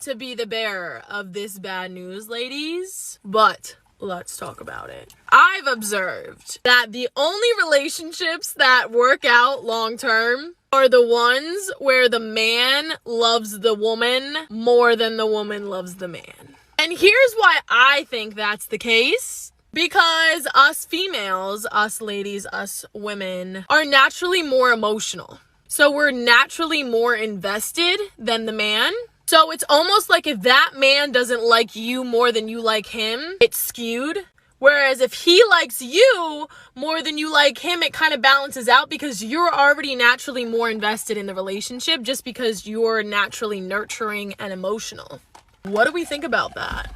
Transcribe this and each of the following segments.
to be the bearer of this bad news, ladies, but let's talk about it. I've observed that the only relationships that work out long term are the ones where the man loves the woman more than the woman loves the man. And here's why I think that's the case. Because us females, us ladies, us women are naturally more emotional. So we're naturally more invested than the man. So it's almost like if that man doesn't like you more than you like him, it's skewed. Whereas if he likes you more than you like him, it kind of balances out because you're already naturally more invested in the relationship just because you're naturally nurturing and emotional. What do we think about that?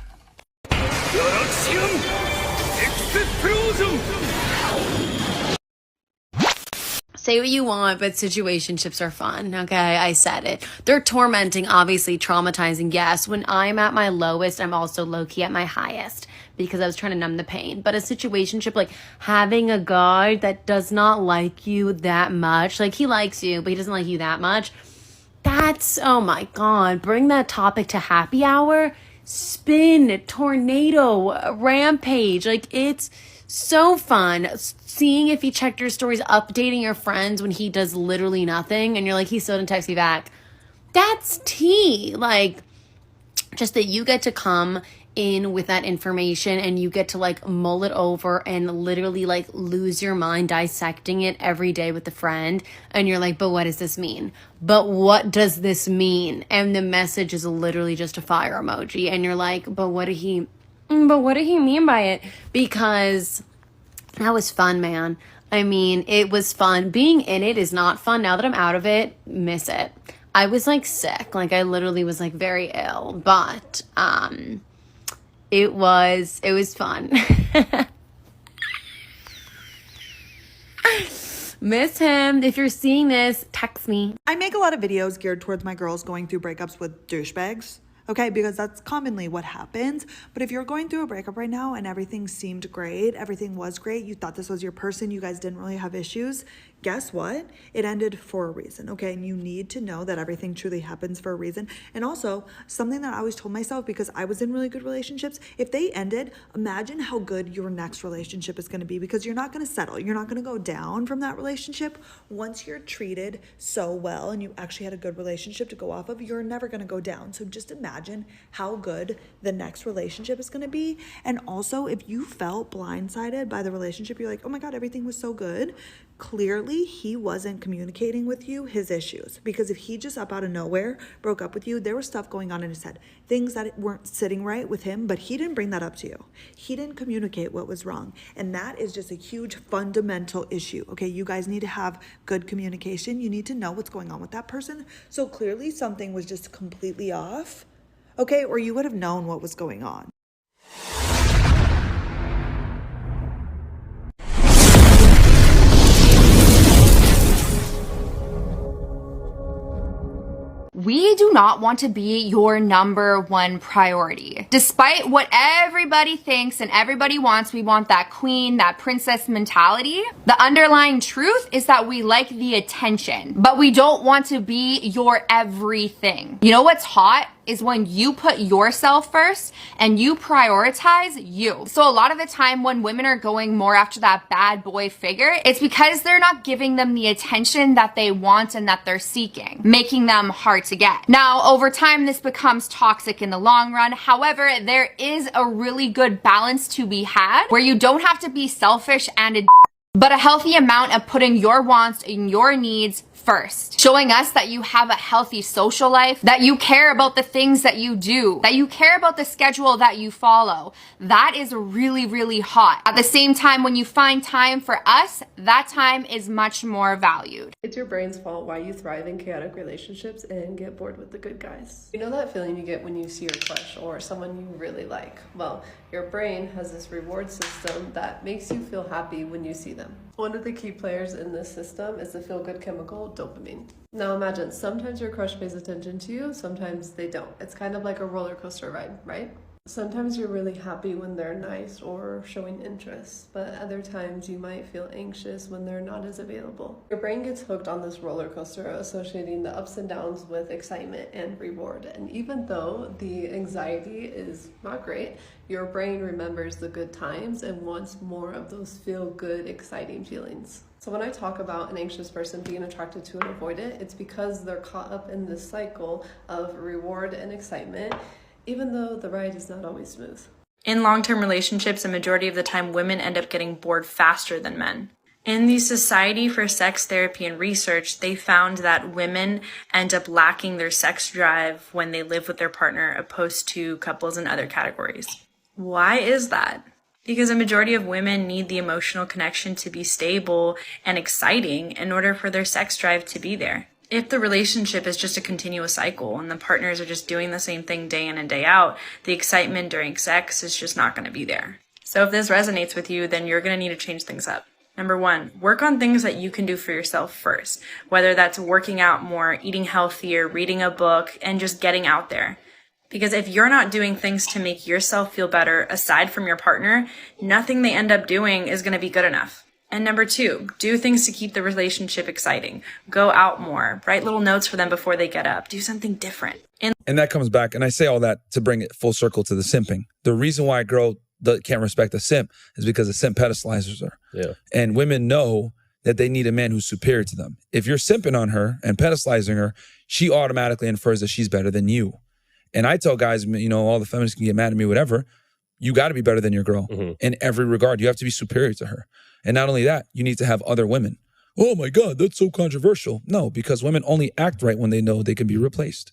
Say what you want, but situationships are fun, okay? I said it. They're tormenting, obviously, traumatizing, yes. When I'm at my lowest, I'm also low-key at my highest because I was trying to numb the pain. But a situationship, like having a guy that does not like you that much, like he likes you, but he doesn't like you that much, that's, oh my God, bring that topic to happy hour, spin, tornado, rampage, like it's so fun seeing if he checked your stories, updating your friends when he does literally nothing, and you're like, he still didn't text me back. That's tea. Like, just that you get to come in with that information and you get to like mull it over and literally like lose your mind dissecting it every day with a friend, and you're like, but what does this mean? But what does this mean? And the message is literally just a fire emoji, and you're like, but what did he mean by it? Because that was fun, man. I mean, it was fun. Being in it is not fun. Now that I'm out of it, miss it. I was like sick. Like I literally was like very ill, but it was fun. Miss him. If you're seeing this, text me. I make a lot of videos geared towards my girls going through breakups with douchebags. Okay, because that's commonly what happens. But if you're going through a breakup right now and everything seemed great, everything was great, you thought this was your person, you guys didn't really have issues, guess what? It ended for a reason, okay? And you need to know that everything truly happens for a reason. And also, something that I always told myself, because I was in really good relationships, if they ended, imagine how good your next relationship is gonna be, because you're not gonna settle. You're not gonna go down from that relationship. Once you're treated so well and you actually had a good relationship to go off of, you're never gonna go down. So just imagine how good the next relationship is gonna be. And also, if you felt blindsided by the relationship, you're like, oh my God, everything was so good. Clearly, he wasn't communicating with you his issues, because if he just up out of nowhere broke up with you, there was stuff going on in his head, things that weren't sitting right with him, but he didn't bring that up to you. He didn't communicate what was wrong. And that is just a huge fundamental issue. Okay, you guys need to have good communication. You need to know what's going on with that person. So clearly something was just completely off, okay, or you would have known what was going on. We do not want to be your number one priority. Despite what everybody thinks and everybody wants, we want that queen, that princess mentality. The underlying truth is that we like the attention, but we don't want to be your everything. You know what's hot? Is when you put yourself first and you prioritize you. So a lot of the time when women are going more after that bad boy figure, it's because they're not giving them the attention that they want and that they're seeking, making them hard to get. Now, over time, this becomes toxic in the long run. However, there is a really good balance to be had where you don't have to be selfish and but a healthy amount of putting your wants and your needs first, showing us that you have a healthy social life, that you care about the things that you do, that you care about the schedule that you follow. That is really, really hot. At the same time, when you find time for us, that time is much more valued. It's your brain's fault why you thrive in chaotic relationships and get bored with the good guys. You know that feeling you get when you see your crush or someone you really like? Well, your brain has this reward system that makes you feel happy when you see them. One of the key players in this system is the feel-good chemical dopamine. Now imagine, sometimes your crush pays attention to you, sometimes they don't. It's kind of like a roller coaster ride, right? Sometimes you're really happy when they're nice or showing interest, but other times you might feel anxious when they're not as available. Your brain gets hooked on this roller coaster, associating the ups and downs with excitement and reward. And even though the anxiety is not great, your brain remembers the good times and wants more of those feel-good, exciting feelings. So when I talk about an anxious person being attracted to an avoidant, it's because they're caught up in this cycle of reward and excitement, even though the ride is not always smooth. In long-term relationships, a majority of the time, women end up getting bored faster than men. In the Society for Sex Therapy and Research, they found that women end up lacking their sex drive when they live with their partner, opposed to couples in other categories. Why is that? Because a majority of women need the emotional connection to be stable and exciting in order for their sex drive to be there. If the relationship is just a continuous cycle and the partners are just doing the same thing day in and day out, the excitement during sex is just not going to be there. So if this resonates with you, then you're going to need to change things up. Number 1, work on things that you can do for yourself first, whether that's working out more, eating healthier, reading a book, and just getting out there. Because if you're not doing things to make yourself feel better aside from your partner, nothing they end up doing is going to be good enough. And number 2, do things to keep the relationship exciting. Go out more. Write little notes for them before they get up. Do something different. And that comes back, and I say all that to bring it full circle to the simping. The reason why a girl can't respect a simp is because a simp pedestalizes her. Yeah. And women know that they need a man who's superior to them. If you're simping on her and pedestalizing her, she automatically infers that she's better than you. And I tell guys, you know, all the feminists can get mad at me, whatever. You got to be better than your girl in every regard. You have to be superior to her. And not only that, you need to have other women. Oh my God, that's so controversial. No, because women only act right when they know they can be replaced.